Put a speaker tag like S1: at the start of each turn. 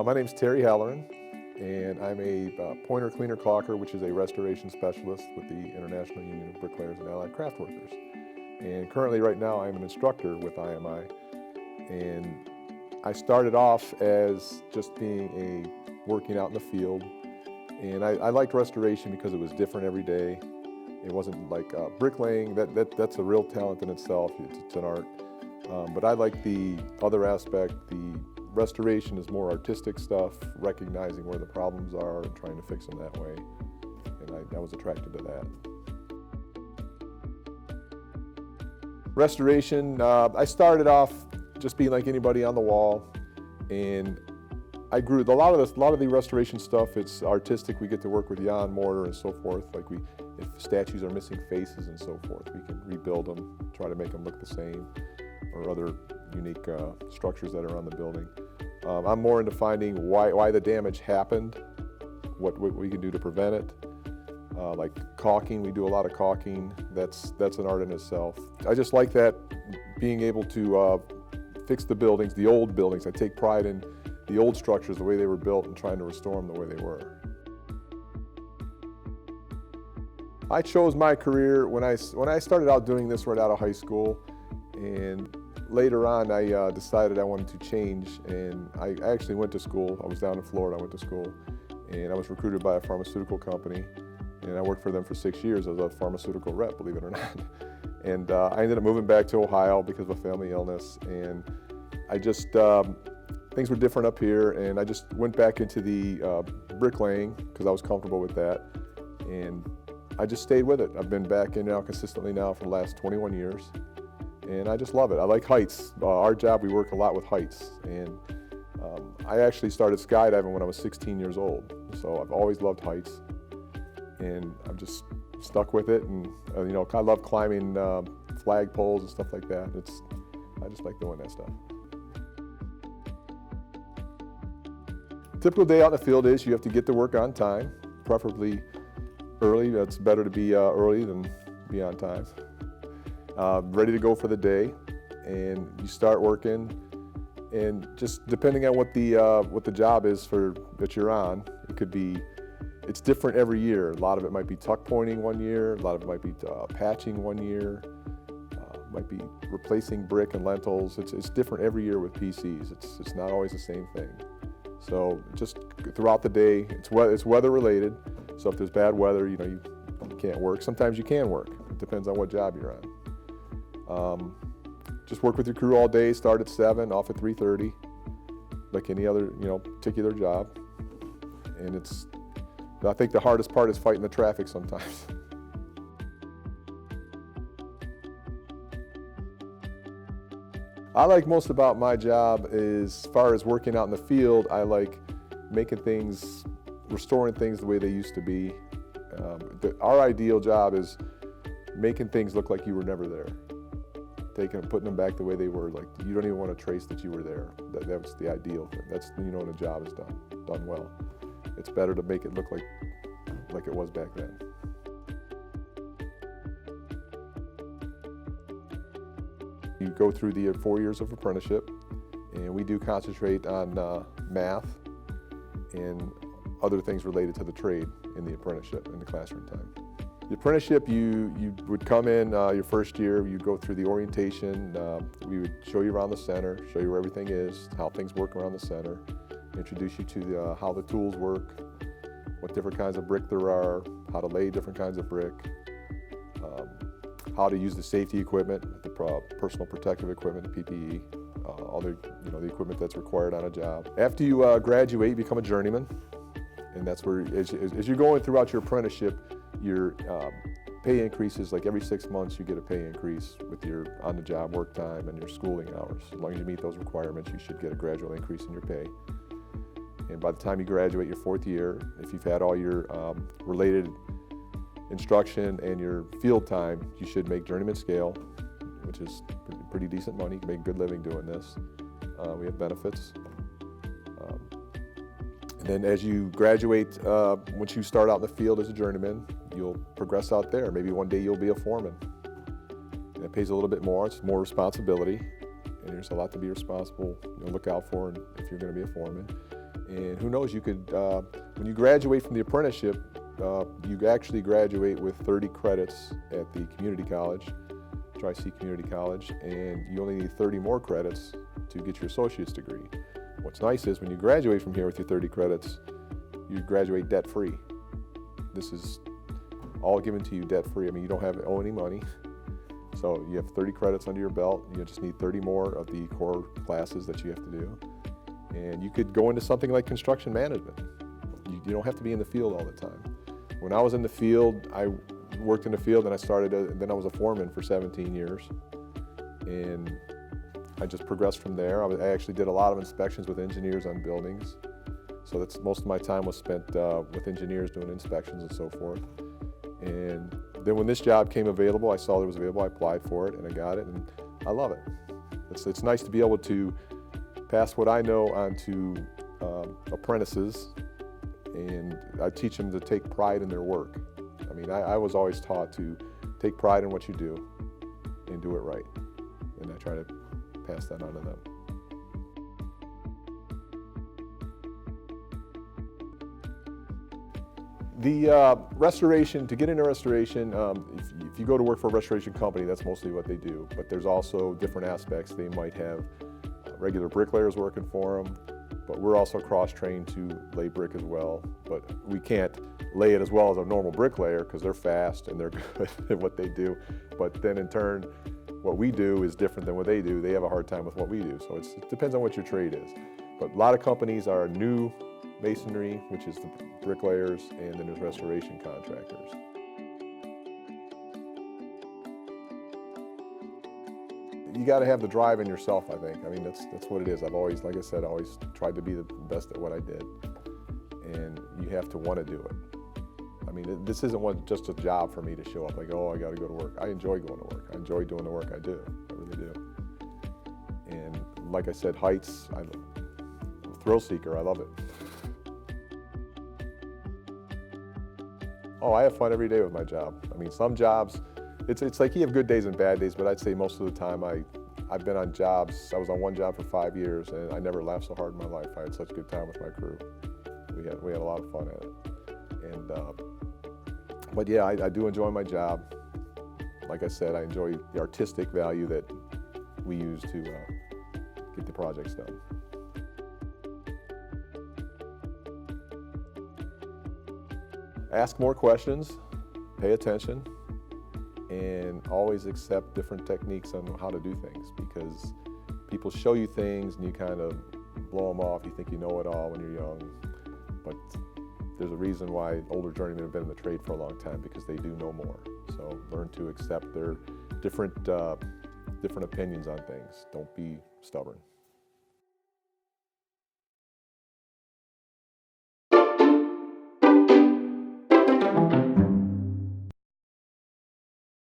S1: My name's Terry Halloran, and I'm a pointer cleaner caulker, which is a restoration specialist with the International Union of Bricklayers and Allied Craft Workers. And currently, right now, I'm an instructor with IMI. And I started off as just working out in the field. And I liked restoration because it was different every day. It wasn't like bricklaying. That's a real talent in itself. It's an art. But I like the other aspect. The restoration is more artistic stuff, recognizing where the problems are and trying to fix them that way. And I was attracted to that. Restoration, I started off just being like anybody on the wall, and I grew. A lot of the restoration stuff, it's artistic. We get to work with yaw and mortar and so forth. Like if statues are missing faces and so forth, we can rebuild them, try to make them look the same, or other unique structures that are on the building. I'm more into finding why the damage happened, what we can do to prevent it. Like caulking, we do a lot of caulking. That's an art in itself. I just like that, being able to fix the buildings, the old buildings. I take pride in the old structures, the way they were built, and trying to restore them the way they were. I chose my career when I started out doing this right out of high school, and later on I decided I wanted to change, and I actually went to school. I was down in Florida, I went to school, and I was recruited by a pharmaceutical company, and I worked for them for 6 years as a pharmaceutical rep, believe it or not. And I ended up moving back to Ohio because of a family illness, and I just, things were different up here, and I just went back into the bricklaying because I was comfortable with that, and I just stayed with it. I've been back in now consistently now for the last 21 years, and I just love it. I like heights. Our job, we work a lot with heights, and I actually started skydiving when I was 16 years old, so I've always loved heights, and I'm just stuck with it. And you know, I love climbing flag poles and stuff like that. I just like doing that stuff. Typical day out in the field is you have to get to work on time, preferably early. It's better to be early than be on time. Ready to go for the day, and you start working, and just depending on what the job is that you're on, it's different every year. A lot of it might be tuck pointing one year, a lot of it might be patching one year, might be replacing brick and lentils. It's different every year with PCs. It's not always the same thing. So just throughout the day, it's weather related. So if there's bad weather, you know, you can't work. Sometimes you can work. It depends on what job you're on. Just work with your crew all day. Start at 7, off at 3:30, like any other, you know, particular job. And I think the hardest part is fighting the traffic sometimes. I like most about my job is, as far as working out in the field, I like restoring things the way they used to be. Our ideal job is making things look like you were never there. Putting them back the way they were, like you don't even want to trace that you were there. That's the ideal thing. That's, you know, when a job is done well. It's better to make it look like it was back then. You go through the 4 years of apprenticeship, and we do concentrate on math and other things related to the trade in the apprenticeship, in the classroom time. The apprenticeship, you would come in your first year, you'd go through the orientation, we would show you around the center, show you where everything is, how things work around the center, introduce you to how the tools work, what different kinds of brick there are, how to lay different kinds of brick, how to use the safety equipment, the personal protective equipment, the PPE, all the equipment that's required on a job. After you graduate, you become a journeyman, and that's where, as you're going throughout your apprenticeship, your pay increases. Like every 6 months, you get a pay increase with your on-the-job work time and your schooling hours. As long as you meet those requirements, you should get a gradual increase in your pay. And by the time you graduate your 4th year, if you've had all your related instruction and your field time, you should make journeyman scale, which is pretty decent money. You can make a good living doing this. We have benefits. And then as you graduate, once you start out in the field as a journeyman, you'll progress out there. Maybe one day you'll be a foreman. and it pays a little bit more. It's more responsibility, and there's a lot to be responsible, look out for, and if you're going to be a foreman. And who knows, you could, when you graduate from the apprenticeship, you actually graduate with 30 credits at the community college, Tri-C Community College, and you only need 30 more credits to get your associate's degree. What's nice is when you graduate from here with your 30 credits, you graduate debt-free. This is all given to you debt-free. I mean, you don't owe any money. So you have 30 credits under your belt. You just need 30 more of the core classes that you have to do. And you could go into something like construction management. You don't have to be in the field all the time. When I was in the field, I worked in the field and then I was a foreman for 17 years. And I just progressed from there. I actually did a lot of inspections with engineers on buildings. So that's most of my time was spent with engineers doing inspections and so forth. And then when this job came available, I saw it was available, I applied for it and I got it, and I love it. It's nice to be able to pass what I know on to apprentices, and I teach them to take pride in their work. I mean, I was always taught to take pride in what you do and do it right. And I try to pass that on to them. The restoration, to get into restoration, if you go to work for a restoration company, that's mostly what they do. But there's also different aspects. They might have regular bricklayers working for them, but we're also cross-trained to lay brick as well. But we can't lay it as well as a normal bricklayer because they're fast and they're good at what they do. But then in turn, what we do is different than what they do. They have a hard time with what we do. So it depends on what your trade is. But a lot of companies are new masonry, which is the bricklayers, and then there's restoration contractors. You got to have the drive in yourself, I think. I mean, that's what it is. I've always, like I said, always tried to be the best at what I did. And you have to want to do it. I mean, this isn't just a job for me to show up like, oh, I got to go to work. I enjoy going to work. I enjoy doing the work I do. I really do. And like I said, heights, I'm a thrill seeker. I love it. Oh, I have fun every day with my job. I mean, some jobs, it's like you have good days and bad days, but I'd say most of the time I've been on jobs. I was on one job for 5 years, and I never laughed so hard in my life. I had such a good time with my crew. We had a lot of fun at it. And but yeah, I do enjoy my job. Like I said, I enjoy the artistic value that we use to get the projects done. Ask more questions, pay attention, and always accept different techniques on how to do things, because people show you things and you kind of blow them off. You think you know it all when you're young, but there's a reason why older journeymen have been in the trade for a long time, because they do know more. So learn to accept their different opinions on things. Don't be stubborn.